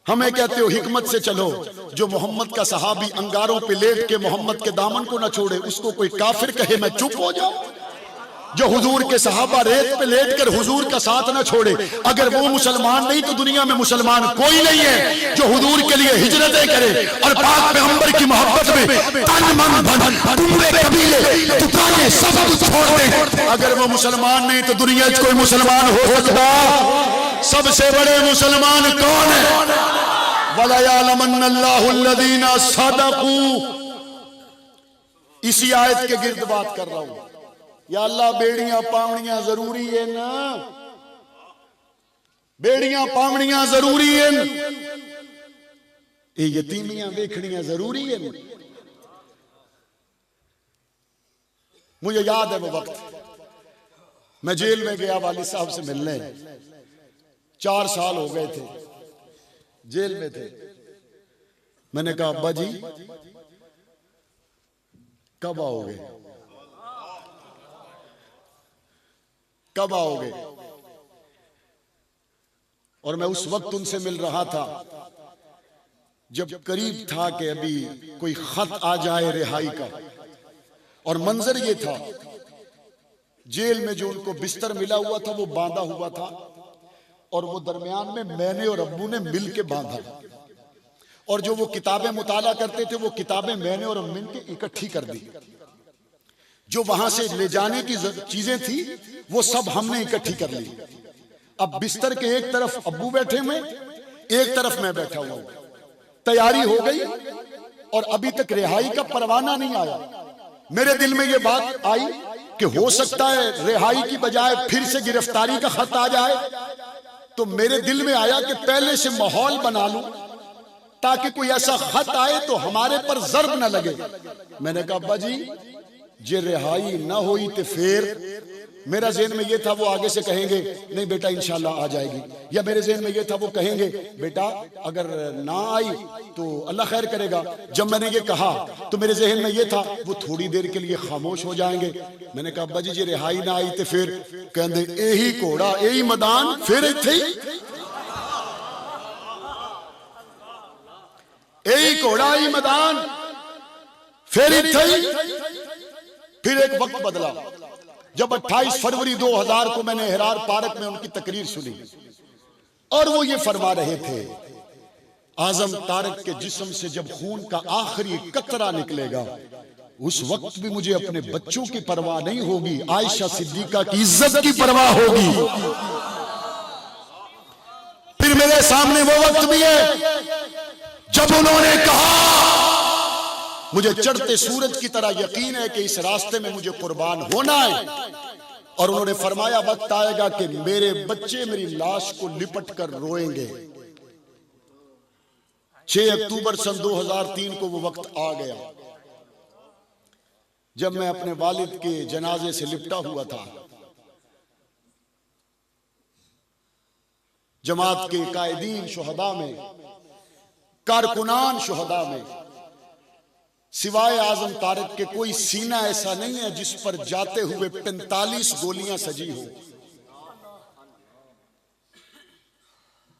हमें कहते हो हिकमत से चलो। जो मोहम्मद का सहाबी अंगारों पे लेट के मोहम्मद के दामन को न छोड़े, उसको कोई काफिर कहे मैं चुप हो जाऊं? जो हुजूर के सहाबा रेत पे लेट कर हुजूर का साथ न छोड़े, अगर वो मुसलमान नहीं तो दुनिया में मुसलमान कोई नहीं है। जो हुजूर के लिए हिजरतें करे और पाक पैगंबर की मोहब्बत में तन मन धन पूरे कबीले दुकानें सब कुछ छोड़ दे, अगर वो मुसलमान नहीं तो दुनिया में कोई मुसलमान हो सकता? सबसे बड़े मुसलमान कौन है? वला यअलमन्नल्लाहु अल्लज़ीना सदक़ू। इसी आयत के गिर्द बात कर रहा हूं। या अल्लाह, बेड़ियां पावड़ियां जरूरी है ना, बेड़ियां पावड़ियां जरूरी है, ये यतीमियां देखनियां जरूरी है। मुझे याद है वो वक्त, मैं जेल में गया वालिद साहब से मिलने, 4 साल हो गए थे जेल में थे। मैंने कहा अब्बा जी कब आओगे, कब आओगे? और मैं उस वक्त उनसे मिल रहा था जब करीब था कि अभी कोई खत आ जाए रिहाई का। और मंजर ये था, जेल में जो उनको बिस्तर मिला हुआ था वो बांधा हुआ था, और वो दरमियान में मैंने और अब्बू ने मिल के बांधा, और जो वो किताबें मुताला करते थे वो किताबें मैंने और अम्मी ने इकट्ठी कर दी। जो वहां से ले जाने की चीजें थी वो सब हमने इकट्ठी कर ली। अब बिस्तर के एक तरफ अब्बू बैठे हुए, एक तरफ मैं बैठा हुआ हूं। तैयारी हो गई और अभी तक रिहाई का परवाना नहीं आया। मेरे दिल में ये बात आई कि हो सकता है रिहाई की बजाय फिर से गिरफ्तारी का खत आ जाए। तो मेरे दिल में आया कि पहले से माहौल बना लूं ताकि कोई ऐसा खत आए तो हमारे पर जर्ब न लगे। मैंने कहा अब्बा जी जे रिहाई ना हुई तो फिर, मेरा ज़हन में ये था वो आगे से कहेंगे नहीं बेटा इंशाल्लाह आ जाएगी, या मेरे ज़हन में ये था वो कहेंगे बेटा अगर ना आई तो अल्लाह खैर करेगा। जब मैंने ये कहा तो मेरे ज़हन में ये था वो थोड़ी देर के लिए खामोश हो जाएंगे। मैंने कहा अब्बा जी जे रिहाई ना आई तो फिर कहते यही घोड़ा यही मैदान फिर इत्थे यही घोड़ा यही मैदान फिर इत्थे। फिर एक वक्त बदला जब 28 फरवरी 2000 को मैंने हिरार पार्क में उनकी तकरीर सुनी और वो ये फरमा रहे थे आजम तारक के जिस्म से जब खून का आखिरी कतरा निकलेगा उस वक्त भी मुझे अपने बच्चों की परवाह नहीं होगी, आयशा सिद्दीका की इज्जत की परवाह होगी। फिर मेरे सामने वो वक्त भी है जब उन्होंने कहा मुझे चढ़ते सूरज की तरह यकीन है कि इस रास्ते में मुझे कुर्बान होना है, और उन्होंने फरमाया वक्त आएगा कि मेरे बच्चे मेरी लाश को लिपट कर रोएंगे। 6 अक्टूबर सन 2003 को वो वक्त आ गया जब मैं अपने वालिद के जनाजे से लिपटा हुआ था। जमात के कायदीन शुहदा में, कारकुनान शुहदा में सिवाय आजम तारक के कोई सीना ऐसा नहीं है जिस पर जाते हुए 45 गोलियां सजी हो।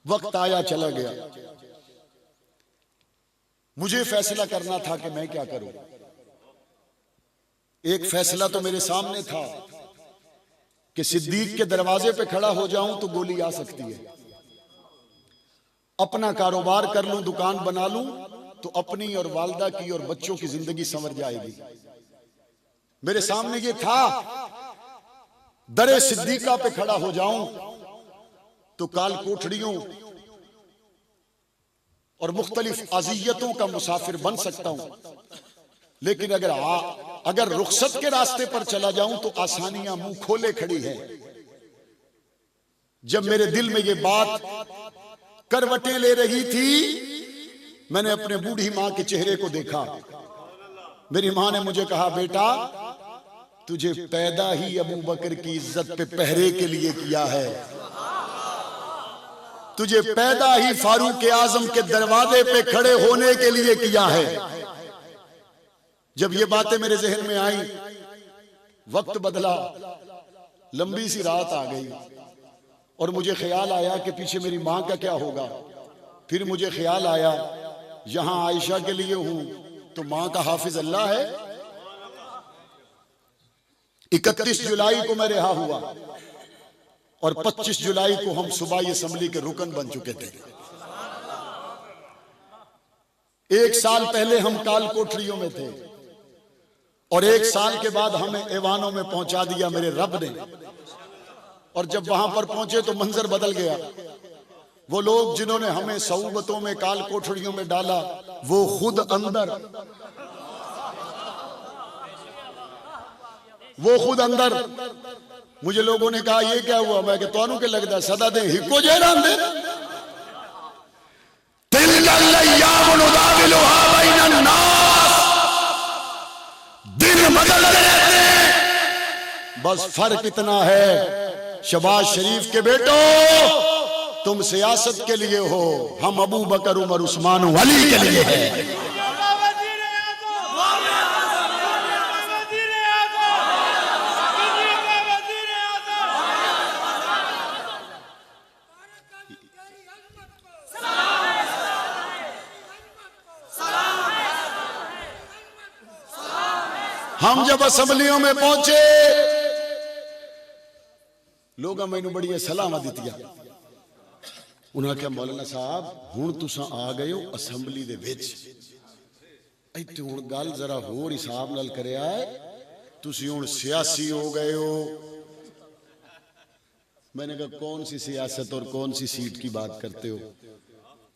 वक्त आया चला गया, मुझे फैसला करना था कि मैं क्या करूं। एक फैसला तो मेरे सामने था कि सिद्दीक के दरवाजे पे खड़ा हो जाऊं तो गोली आ सकती है, अपना कारोबार कर लूं, दुकान बना लूं तो अपनी और वालदा की और बच्चों की जिंदगी संवर जाएगी। मेरे सामने ये था दरे सिद्दीका पे खड़ा हो जाऊं तो काल कोठड़ियों और मुख्तलिफ अजियतों का मुसाफिर बन सकता हूं, लेकिन अगर रुखसत के रास्ते पर चला जाऊं तो आसानियां मुंह खोले खड़ी हैं। जब मेरे दिल में ये बात करवटें ले रही थी मैंने अपने बूढ़ी मां के चेहरे को देखा। मेरी मां ने मुझे कहा बेटा तुझे पैदा ही अबू बकर की इज्जत पे पहरे के लिए किया है, तुझे पैदा ही फारूक आजम के दरवाजे पे खड़े होने के लिए किया है। जब ये बातें मेरे जहन में आई वक्त बदला, लंबी सी रात आ गई और मुझे ख्याल आया कि पीछे मेरी मां का क्या होगा। फिर मुझे ख्याल आया यहां आयशा के लिए हूं तो मां का हाफिज अल्लाह है। 31 जुलाई को मैं रिहा हुआ और 25 जुलाई को हम सूबाई असम्बली के रुकन बन चुके थे। 1 साल पहले हम काल कोठरियों में थे और 1 साल के बाद हमें ऐवानों में पहुंचा दिया मेरे रब ने। और जब वहां पर पहुंचे तो मंजर बदल गया। वो लोग जिन्होंने हमें सऊबतों में काल कोठरियों में डाला वो खुद अंदर मुझे लोगों ने कहा ये क्या हुआ? मैं कि तोनू के लगदा सदा दे हिको जहरान दे दिन बदलते रहते हैं। बस फर्क इतना है शहबाज शरीफ के बेटो तुम सियासत के लिए हो, हम अबू बकर उमर उस्मान वली के लिए हैं। हम जब असम्बलियों में पहुंचे लोग मैनू बड़ी सलाह दित्तियां। उन्हें क्या मौलाना साहब हुण तुसां आ गए हो असम्बली दे विच, इत्थे हुण गल जरा होर हिसाब नाल करिया है, तुसी हुण सियासी हो गए हो। मैंने कहा कौन सी सियासत और कौन सी सीट की बात करते हो?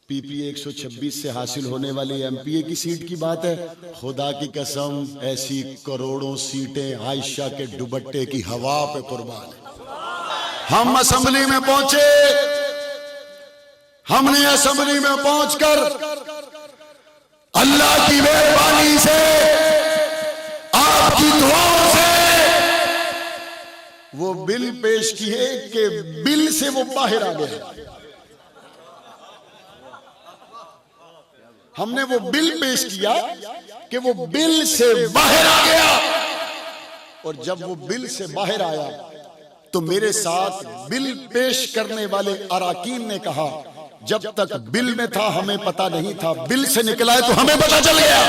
पीपीए 126 से हासिल होने वाली एमपीए की सीट की बात है। खुदा की कसम ऐसी करोड़ों सीटें आयशा के दुपट्टे की हवा पे कुर्बान है। हम असम्बली में पहुंचे, हमने असम्बली में पहुंचकर अल्लाह की मेहरबानी से आपकी दुआओं से वो बिल पेश किए कि बिल से वो बाहर आ गया। हमने वो बिल पेश किया कि वो बिल से बाहर आ गया। और जब वो बिल से बाहर आया तो मेरे साथ बिल पेश करने वाले अराकीन ने कहा जब तक बिल में था हमें पता नहीं था, बिल से निकला है तो हमें पता चल गया।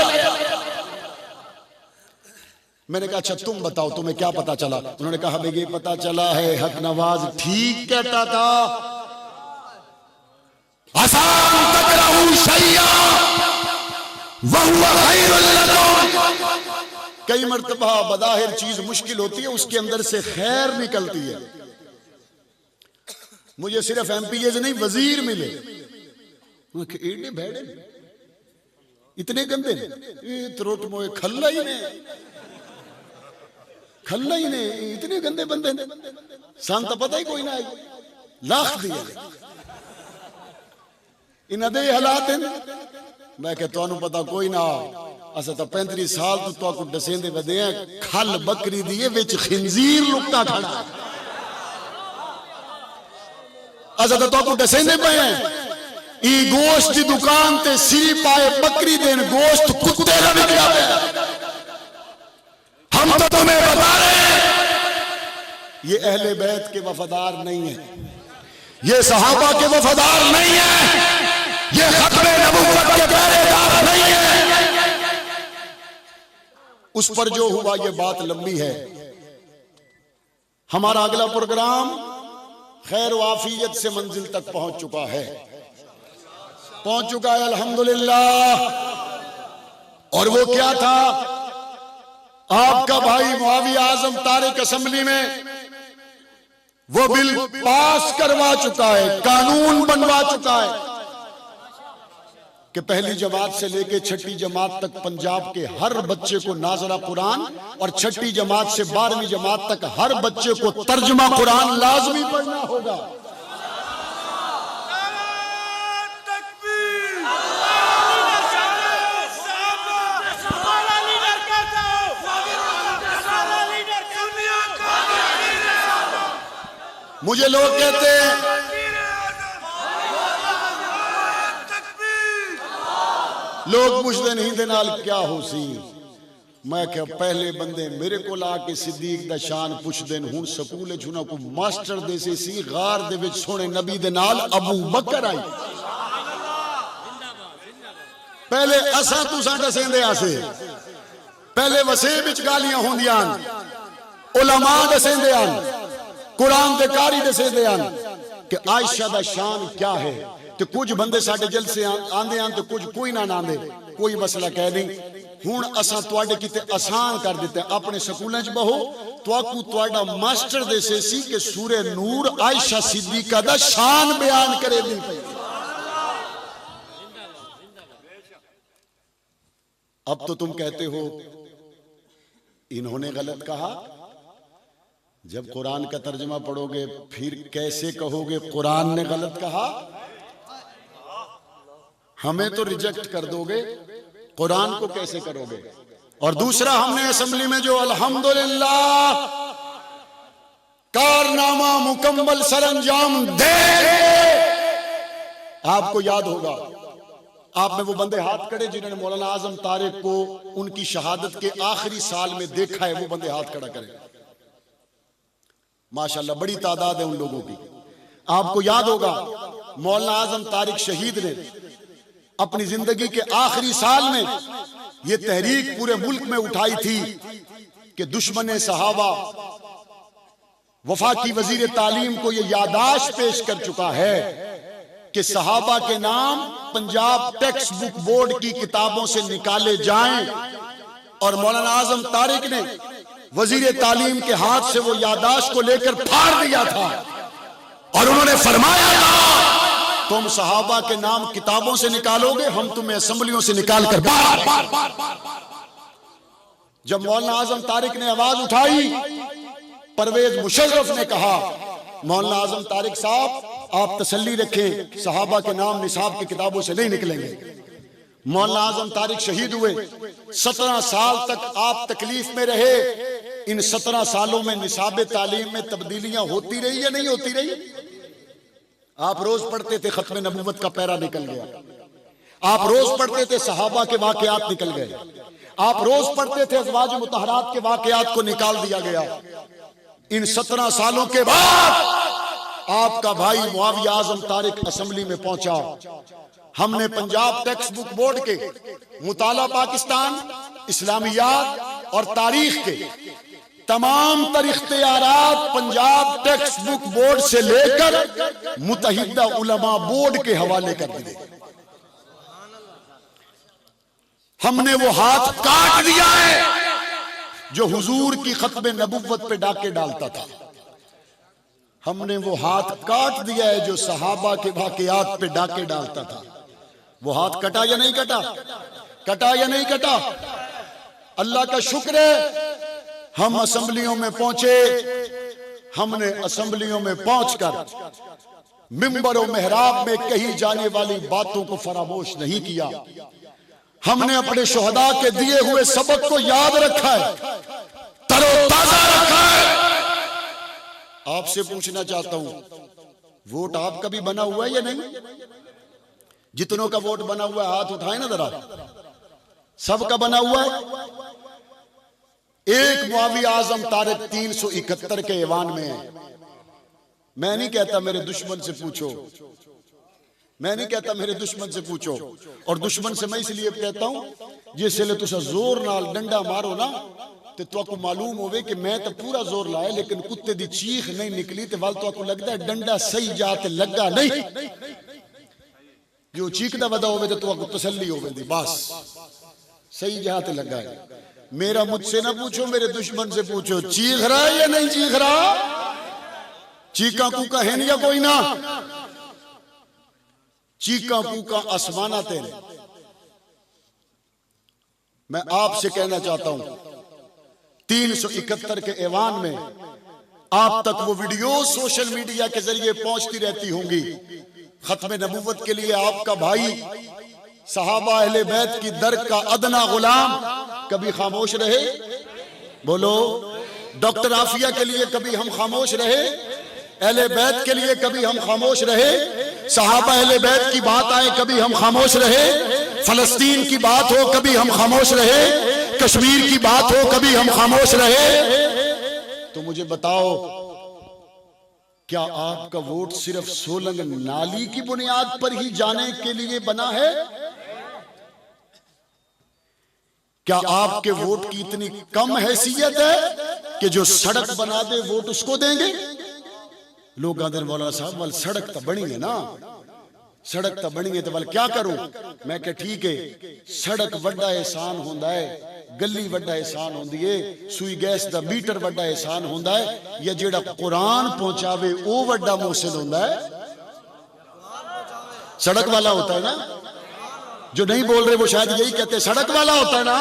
मैंने कहा अच्छा तुम बताओ तुम्हें क्या पता चला? उन्होंने कहा हमें ये पता चला है हक नवाज ठीक कहता था, आसान तकराहू शैया वहुवा खैरुल लकुम। कई मर्तबा बज़ाहिर चीज मुश्किल होती है, उसके अंदर से खैर निकलती है। मुझे सिर्फ एमपीए नहीं वजीर मिले, एडे भेड़े इतने गंदे त्रोट मोए खल्ला ही ने इतने गंदे बंदे ने सान तो पता ही कोई ना लाख दिए इन्हां दे हालात हैं। मैं कह तुहानू पता कोई ना, असा तो 35 साल तो तुहाकू दसेंदे वदे हैं खल बकरी दी विच खिंजीर लुका खड़ा, असा तो तुहाकू दसेंदे पे हैं ई गोश्त की दुकान ते सी पाए बकरी देन गोश्त कुत्ते दा विकया पिया। हम तो तुम्हें बता रहे हैं ये अहले बैत के वफादार नहीं है, ये सहाबा के वफादार नहीं है, ये खत्मे नबुव्वत के पहरेदार नहीं है। उस पर जो हुआ ये बात लंबी है। हमारा अगला प्रोग्राम खैर वाफियत से मंजिल तक पहुंच चुका है अल्हम्दुलिल्लाह। और वो क्या था, आपका भाई मुआविया आजम तारिक असेंबली में वो बिल पास करवा चुका है, कानून बनवा चुका है कि पहली जमात से लेके छठी जमात तक पंजाब के हर बच्चे को नाज़रा कुरान और छठी जमात से 12वीं जमात तक हर बच्चे को तर्जुमा कुरान लाजमी पढ़ना होगा। मुझे लोग कहते हैं लोग पुछते नहीं दे नाल क्या हो सी, मैं क्या पहले बंदे मेरे को आके सिद्दीक दा शान पुछदे हुण स्कूल च उन्हां को मास्टर देसे सी गार दे विच सोहणे नबी दे नाल अबू बकर आई। पहले असा तुसा दसेंदे आसे, पहले वसे विच गालियां होंदियां, उलमा दसेंदे आन, कुरान दे कारी दसेंदे आन कि आयशा दा शान क्या है। तो कुछ बंदे साडे जलसे आंदे आन तो कुछ कोई ना आंदे, कोई मसला कह नहीं। हुण असां तुहाडे किते आसान कर दिता, अपने स्कूलों च बहो, तुहाकू तुहाडा मास्टर देसे सी कि सूरे नूर आयशा सिद्दीका दा शान बयान करे दी पई। अब तो तुम कहते हो इन्होंने गलत कहा। जब कुरान का तर्जमा पढ़ोगे फिर कैसे कहोगे कुरान ने गलत कहा? हमें तो रिजेक्ट कर दोगे, कुरान को कैसे करोगे? और दूसरा, हमने असेंबली में जो अल्हम्दुलिल्लाह कारनामा मुकम्मल सरंजाम दे, आपको याद होगा आप में वो बंदे हाथ खड़े जिन्होंने मौलाना आजम तारिक को उनकी शहादत के आखिरी साल में देखा है, वो बंदे हाथ खड़ा करें। माशाल्लाह बड़ी तादाद है उन लोगों की। आपको याद होगा मौलाना आजम तारिक शहीद ने अपनी जिंदगी के आखिरी साल में ये तहरीक पूरे मुल्क में उठाई थी कि दुश्मन सहाबा वफाकी वजीर तालीम को ये यादाश्त पेश कर चुका है कि सहाबा के नाम पंजाब टेक्स्ट बुक बोर्ड की किताबों से निकाले जाएं। और मौलाना आजम तारिक ने वजीर तालीम के हाथ से वो यादाश्त को लेकर फाड़ दिया था और उन्होंने फरमाया था तुम सहाबा के नाम किताबों से निकालोगे, हम तुम्हें असेंबलियों से निकाल कर बार। जब मौलाना आजम तारिक ने आवाज उठाई, परवेज मुशर्रफ ने कहा मौलाना आजम तारिक साहब आप तसल्ली रखें, सहाबा के नाम निसाब की किताबों से नहीं निकलेंगे। मौलाना आजम तारिक शहीद हुए, 17 साल तक आप तकलीफ में रहे। इन 17 सालों में निसाब तालीम में तब्दीलियां होती रही या नहीं होती रही? आप रोज पढ़ते थे खत्म नबूवत का पैरा निकल गया, आप रोज पढ़ते थे सहाबा के वाकयात निकल गए, आप रोज पढ़ते थे अज़वाज मुतहरात के वाकयात को निकाल दिया गया। इन 17 सालों के बाद आपका भाई मुआविया आजम तारिक असेंबली में पहुंचा। हमने पंजाब टेक्स्ट बुक बोर्ड के मुताला पाकिस्तान, इस्लामियात और तारीख के तमाम तर इख्तियारात पंजाब टेक्स्ट बुक बोर्ड से लेकर मुतहिदा उलमा बोर्ड के हवाले कर दिए। हमने वो हाथ काट दिया है जो हुजूर की खत्म नबुव्वत पे डाके डालता था। हमने वो हाथ काट दिया है जो सहाबा के वाकयात पे डाके डालता था। वो हाथ कटा या नहीं कटा? कटा या नहीं कटा? अल्लाह का शुक्र है हम असेंबलियों में पहुंचे। हमने असेंबलियों में पहुंचकर मिंबर और मेहराब में कही जाने वाली बातों को फरामोश नहीं किया। हमने अपने शुहदा के दिए हुए सबक को याद रखा है, तरोताजा रखा है। आपसे पूछना चाहता हूं, वोट आपका भी बना हुआ है या नहीं? जितनों का वोट बना हुआ है हाथ उठाए ना जरा। सबका बना हुआ है। एक मुआविया आजम तारिक 371 के ईवान में है। मैं नहीं कहता मेरे दुश्मन से पूछो, मैं नहीं कहता मेरे दुश्मन से पूछो। और दुश्मन से मैं इसलिए कहता हूं जिसले तुसा जोर नाल डंडा मारो ना तो तुहाकू मालूम होवे कि मैं तो पूरा जोर लाया लेकिन कुत्ते दी चीख नहीं निकली तो वाल तुहाकू लगदा है डंडा सही जाते लगा नहीं। जो चीखदा वदा होवे तो तुहाकू तसल्ली होवेंदी बस सही जाते लगा है। मेरा मुझसे ना पूछो, मेरे दुश्मन से पूछो चीख रहा है या नहीं चीख रहा? चीका कूका है नहीं या कोई ना? चीका कूका आसमाना तेरे। मैं आपसे कहना चाहता हूं 371 के ऐवान में आप तक वो वीडियो सोशल मीडिया के जरिए पहुंचती रहती होंगी। खत्म नबूवत के लिए आपका भाई सहाबा अहले बैत की दर का अदना गुलाम कभी खामोश रहे? बोलो। डॉक्टर आफिया के लिए कभी हम खामोश रहे? अहले बैत के लिए कभी हम खामोश रहे? सहाबा अहले बैत की बात आए कभी हम खामोश रहे? फलस्तीन की बात हो कभी हम खामोश रहे? कश्मीर की बात हो कभी हम खामोश रहे? तो मुझे बताओ, क्या आपका वोट सिर्फ सोलंग नाली की बुनियाद पर ही जाने के लिए बना है? क्या आपके वोट की इतनी कम हैसियत है कि जो सड़क बना दे वोट उसको देंगे? लोग आदर मौलाना साहब वाल सड़क तो बनी है ना, सड़क तो बनी है तो वाल क्या करूं? मैं कह ठीक है, सड़क वड्डा एहसान होंदा है, गली वड्डा एहसान होंदी है, सुई गैस दा मीटर वड्डा एहसान होंदा है, या जेड़ा कुरान पहुंचावे वो वड्डा मोहसिन होंदा है? सड़क वाला होता है ना। जो नहीं बोल रहे वो शायद यही कहते, सड़क वाला होता है ना,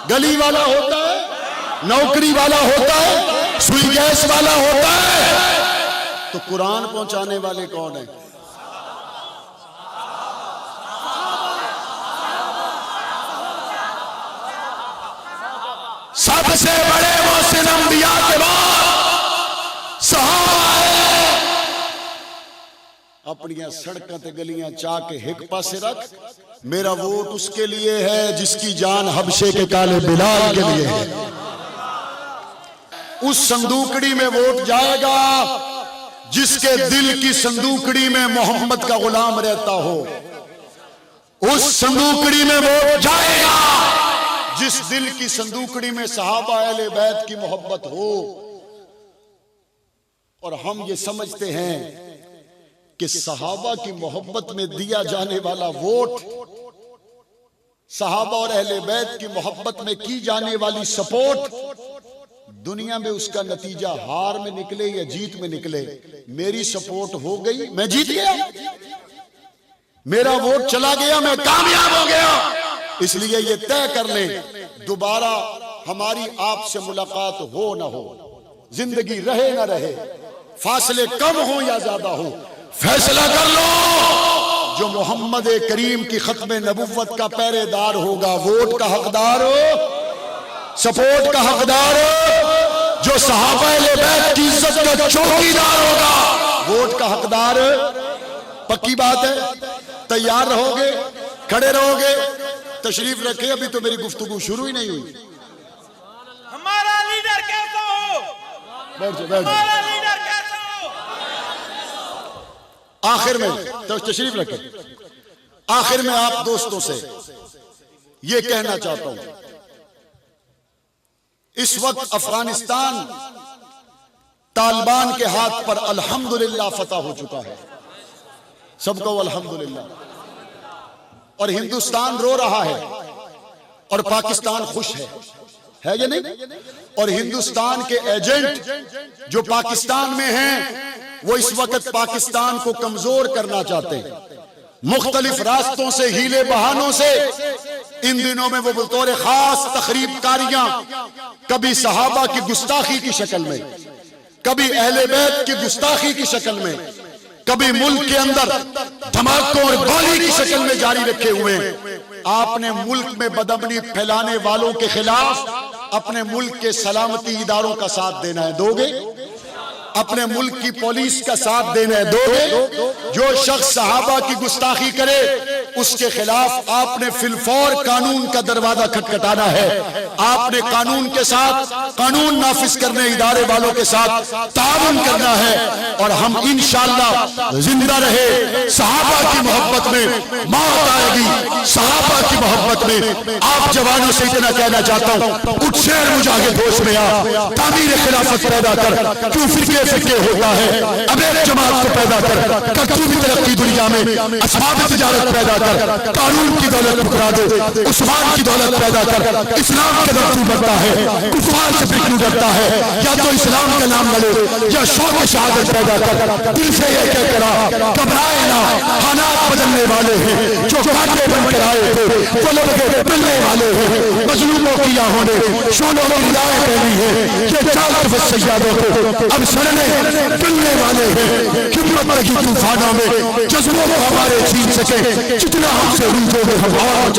गली वाला होता है, नौकरी वाला होता है, सुई गैस वाला होता है। तो कुरान पहुंचाने वाले कौन है? सबसे बड़े मोहसिन अंबिया के बाद सहाबा है। अपनियां सड़कों ते गलियां चा के हिक पासे रख, मेरा वोट उसके लिए है जिसकी जान हबशे के काले बिलाल के लिए है। उस संदूकड़ी में वोट जाएगा जिसके दिल की संदूकड़ी में मोहम्मद का गुलाम रहता हो। उस संदूकड़ी में वोट जाएगा जिस दिल की संदूकड़ी में सहाबा अहले बैत की मोहब्बत हो। और हम ये समझते हैं कि सहाबा की मोहब्बत में दिया जाने वाला वोट, सहाबा और अहले बैत की मोहब्बत में की जाने वाली सपोर्ट, दुनिया में उसका नतीजा हार में निकले या जीत में निकले, मेरी सपोर्ट हो गई, मैं जीत गया, मेरा वोट चला गया, मैं कामयाब हो गया। इसलिए ये तय कर लें, दोबारा हमारी आपसे मुलाकात हो ना हो, जिंदगी रहे ना रहे, फासले कम हो या ज्यादा हो, फैसला कर लो जो मोहम्मद करीम की खत्म नबुव्वत का पहरेदार होगा, वोट का हकदार हो, सपोर्ट का हकदार हो, जो सहाबा अहले बैत की इज्जत का चौकीदार होगा, वोट का हकदार। पक्की बात है? तैयार रहोगे? खड़े रहोगे? तशरीफ रखे, अभी तो मेरी गुफ्तगू शुरू ही नहीं हुई। हमारा लीडर कैसा हो? बैठ जाओ, बैठ हमारा लीडर कैसा हो? आखिर में तो तशरीफ रखे, आखिर में आप दोस्तों से ये कहना चाहता हूं, इस वक्त अफगानिस्तान तालिबान के हाथ पर अल्हम्दुलिल्लाह फतह हो चुका है, सबको अल्हम्दुलिल्लाह। और हिंदुस्तान रो रहा है और पाकिस्तान खुश है या नहीं? और हिंदुस्तान के एजेंट जो पाकिस्तान में हैं, वो इस वक्त पाकिस्तान को कमजोर करना चाहते हैं, मुख्तलिफ रास्तों से, हीले बहानों से। इन दिनों में वो बतौर खास तखरीबकारियां, कभी सहाबा की गुस्ताखी की शक्ल में, कभी अहले बैत की गुस्ताखी की शक्ल में, कभी मुल्क के अंदर धमाकों और गोली की शक्ल में जारी रखे हुए हैं। आपने मुल्क में बदअमनी फैलाने वालों के खिलाफ अपने मुल्क के सलामती इदारों का साथ देना है, दोगे? अपने मुल्क की पुलिस का साथ देना है, दोगे? जो शख्स सहाबा की गुस्ताखी करे उसके खिलाफ आपने फिलफौर कानून का दरवाजा खटखटाना है। आपने कानून के साथ, कानून नाफिज करने इदारे वालों के साथ ताउन करना है। और हम इंशाअल्लाह जिंदा रहे, सहाबा की मोहब्बत में मौत आएगी, सहाबा की मोहब्बत में। आप जवानों से इतना कहना चाहता हूं, उठ शेर मुजाहिद होश में आ, तामीर खिलाफत पैदा कर, क्यों फिरके होता है, अब एक जमात को पैदा कर, तू भी तरक्की दुनिया में, असबाब तिजारत पैदा कर, कानून की दौलत ठुकरा दे, उस्मान की दौलत पैदा कर। इस्लाम के दर तू बढ़ता है, कुफार से भी क्यों डरता है? या तो इस्लाम का नाम ले या शौक शहादत पैदा कर। दिल से ये कह करा, घबराए ना, हालात बदलने वाले हैं, जो कांटे बनकर आए थे वो लोग मिलने वाले हैं। मजलूमों की आहों ने शोलों की रियायत पहनी है, ये चार सैयादों को अब सड़ने मिलने वाले हैं। हिम्मत की तूफानों में जज्बों को हमारे छीन सके, जितना हमसे रूठोगे हम और